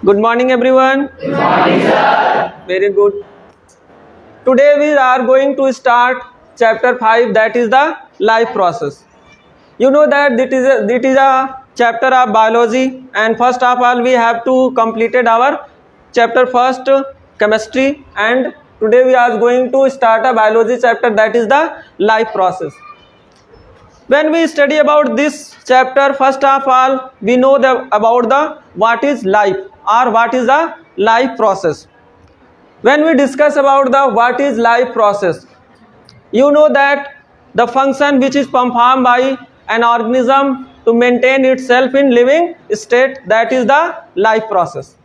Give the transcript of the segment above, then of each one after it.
Good morning, everyone. Good morning, sir. Very good. Today we are going to start chapter 5, that is the life process. You know that it is a chapter of biology, and first of all we have to completed our chapter first chemistry, and today we are going to start a biology chapter, that is the life process. When we study about this chapter, first of all we know about the what is life or what is the life process. When we discuss about the what is life process, you know that the function which is performed by an organism to maintain itself in living state, that is the life process.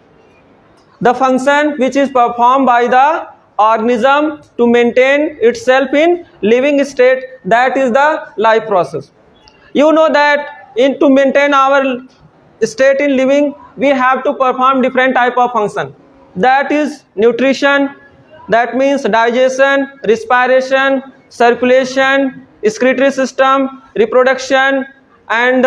The function which is performed by the organism to maintain itself in living state, that is the life process. You know that to maintain our state in living, we have to perform different type of function. That is nutrition, that means digestion, respiration, circulation, excretory system, reproduction, and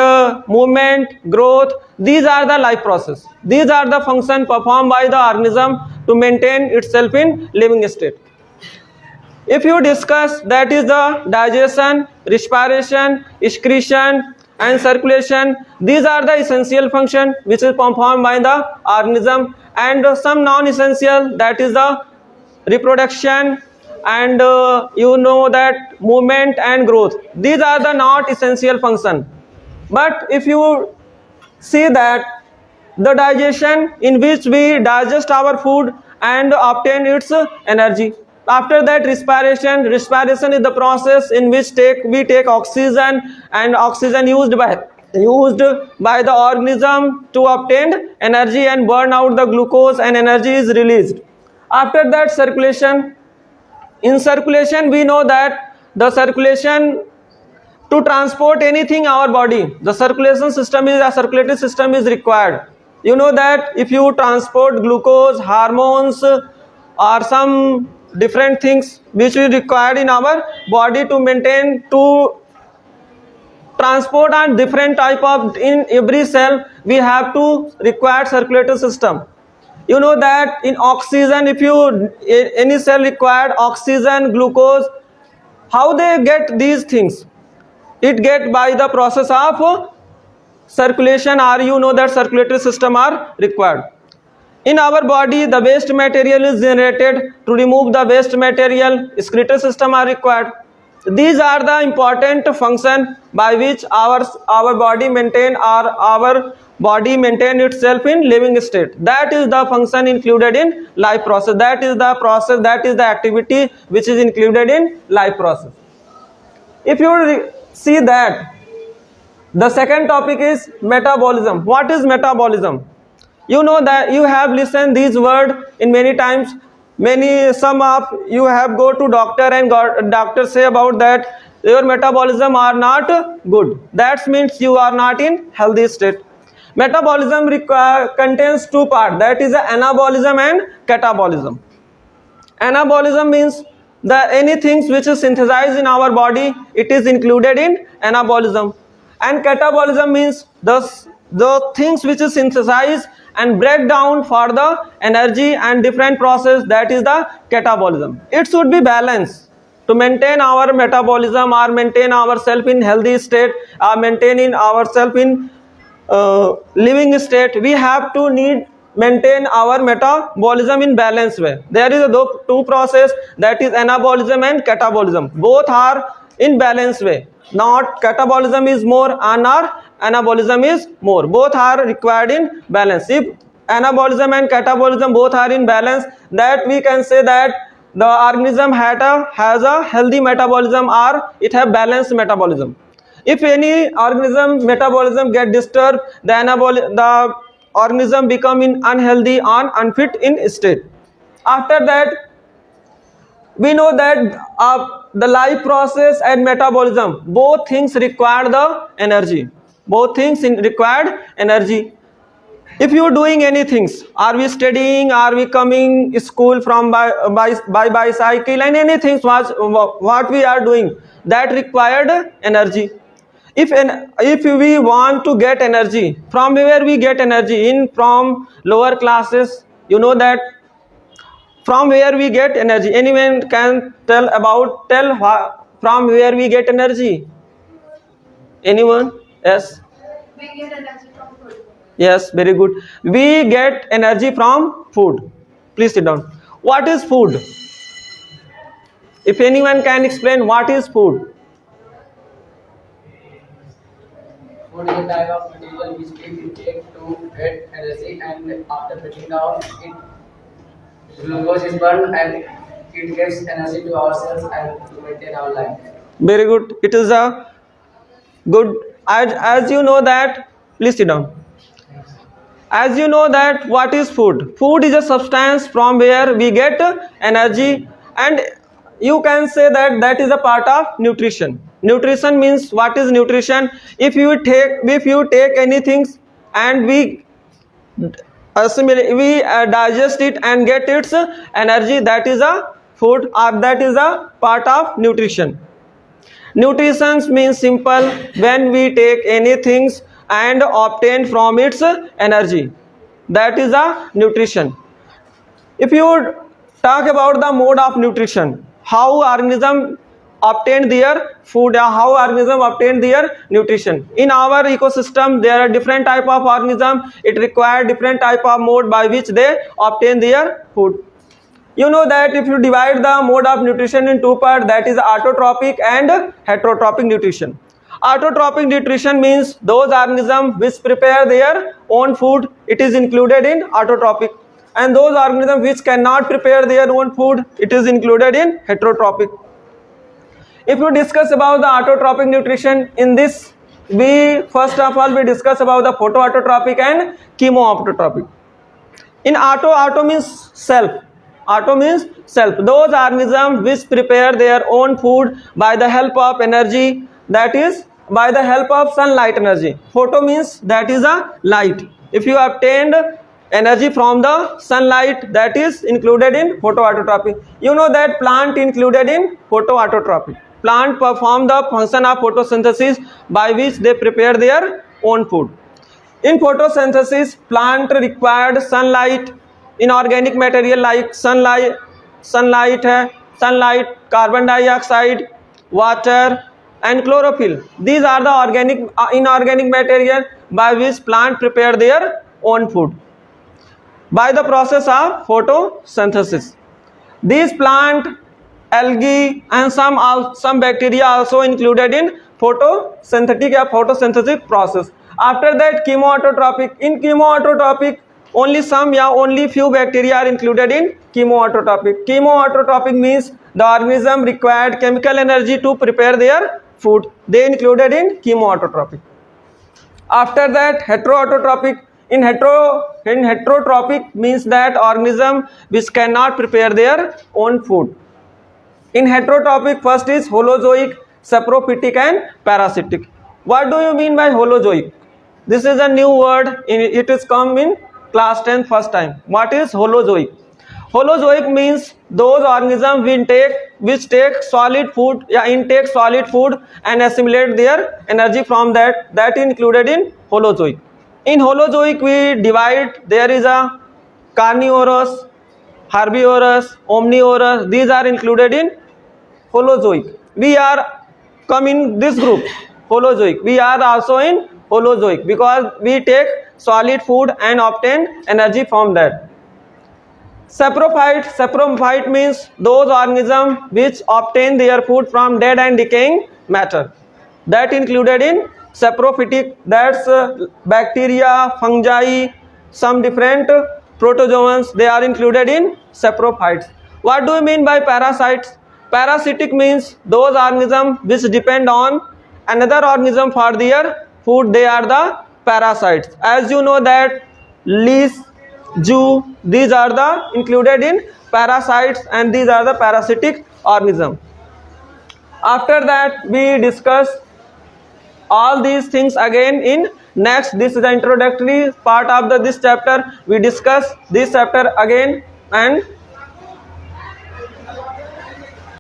movement, growth. These are the life process. These are the function performed by the organism to maintain itself in living state. If you discuss, that is the digestion, respiration, excretion and circulation, these are the essential function which is performed by the organism, and some non-essential, that is the reproduction and you know that movement and growth. These are the not essential function. But if you see that the digestion, in which we digest our food and obtain its energy. After that, respiration is the process in which we take oxygen, and oxygen used by the organism to obtain energy and burn out the glucose, and energy is released. After that, circulation. In circulation we know that the circulation, to transport anything in our body, the circulatory system is required. You know that if you transport glucose, hormones or some different things which is required in our body to maintain, to transport and different type of, in every cell we have to require circulatory system. You know that in oxygen, if you any cell required oxygen, glucose, how they get these things? It get by the process of circulation, or you know that circulatory system are required. In our body, the waste material is generated. To remove the waste material, excretory system are required. These are the important function by which our body maintain, or our body maintain itself in living state. That is the function included in life process. That is the process, that is the activity which is included in life process. If you see that, the second topic is metabolism. What is metabolism? You know that you have listened these words in many times. Some of you have go to doctor, and doctor say about that your metabolism are not good. That means you are not in healthy state. Metabolism contains two parts, that is the anabolism and catabolism. Anabolism means anything which is synthesized in our body, it is included in anabolism. And catabolism means the things which is synthesized and break down for the energy and different process, that is the catabolism. It should be balanced. To maintain our metabolism or maintain ourselves in healthy state, or maintaining ourselves in living state, we have to maintain our metabolism in balanced way. There is two process, that is anabolism and catabolism. Both are in balanced way. Not catabolism is more and anabolism is more. Both are required in balance. If anabolism and catabolism both are in balance, that we can say that the organism has a healthy metabolism, or it have balanced metabolism. If any organism metabolism get disturbed, the organism become in unhealthy and unfit in state. After that, we know that the life process and metabolism, both things require the energy. Both things required energy. If you are doing anything, are we studying, are we coming school from by bicycle, and anything what we are doing, that required energy. if we want to get energy, from where we get energy? From lower classes, you know that from where we get energy. Anyone can tell from where we get energy? Anyone? Yes. We get energy from food. Yes, very good. We get energy from food. Please sit down. What is food? If anyone can explain what is food? Food is a type of material which we take to get energy, and after breaking down it, glucose is burned and it gives energy to ourselves and to maintain our life. Very good. It is a good, as you know that, please sit down. As you know that what is food? Food is a substance from where we get energy, and you can say that that is a part of nutrition. Nutrition means, what is nutrition? If you take anything and we digest it and get its energy, that is a food, or that is a part of nutrition. Nutrition means simple, when we take anything and obtain from its energy, that is a nutrition. If you talk about the mode of nutrition, how organism obtain their food, how organism obtain their nutrition. In our ecosystem, there are different type of organism. It require different type of mode by which they obtain their food. You know that if you divide the mode of nutrition in two parts, that is autotrophic and heterotrophic nutrition. Autotrophic nutrition means those organisms which prepare their own food, it is included in autotrophic, and those organisms which cannot prepare their own food, it is included in heterotrophic. If you discuss about the autotrophic nutrition, in this we first of all we discuss about the photoautotrophic and chemoautotrophic. In auto means self. Auto means self. Those organisms which prepare their own food by the help of energy, that is by the help of sunlight energy. Photo means that is a light. If you obtained energy from the sunlight, that is included in photoautotrophic. You know that plant included in photoautotrophic. Plant perform the function of photosynthesis by which they prepare their own food. In photosynthesis, plant required sunlight, inorganic material like sunlight, carbon dioxide, water and chlorophyll. These are the inorganic material by which plant prepare their own food by the process of photosynthesis. These plant, algae and some bacteria also included in photosynthetic process. After that, chemoautotrophic. In chemoautotrophic, only few bacteria are included in chemoautotrophic. Chemoautotrophic means the organism required chemical energy to prepare their food. They included in chemoautotrophic. After that, heteroautotrophic. In heterotrophic means that organism which cannot prepare their own food. In heterotrophic, first is holozoic, saprophytic and parasitic. What do you mean by holozoic? This is a new word. It is come in class 10 first time. What is holozoic? Holozoic means those organisms which take solid food, intake solid food and assimilate their energy from that. That is included in holozoic. In holozoic we divide. There is a carnivorous, herbivorous, omnivorous. These are included in holozoic. We are come in this group, holozoic. We are also in holozoic because we take solid food and obtain energy from that. Saprophyte means those organisms which obtain their food from dead and decaying matter. That included in saprophytic. That's bacteria, fungi, some different protozoans. They are included in saprophytes. What do you mean by parasites? Parasitic means those organisms which depend on another organism for their food. They are the parasites. As you know that lice, Jew, these are the included in parasites, and these are the parasitic organisms. After that we discuss all these things again in next. This is the introductory part of this chapter. We discuss this chapter again, and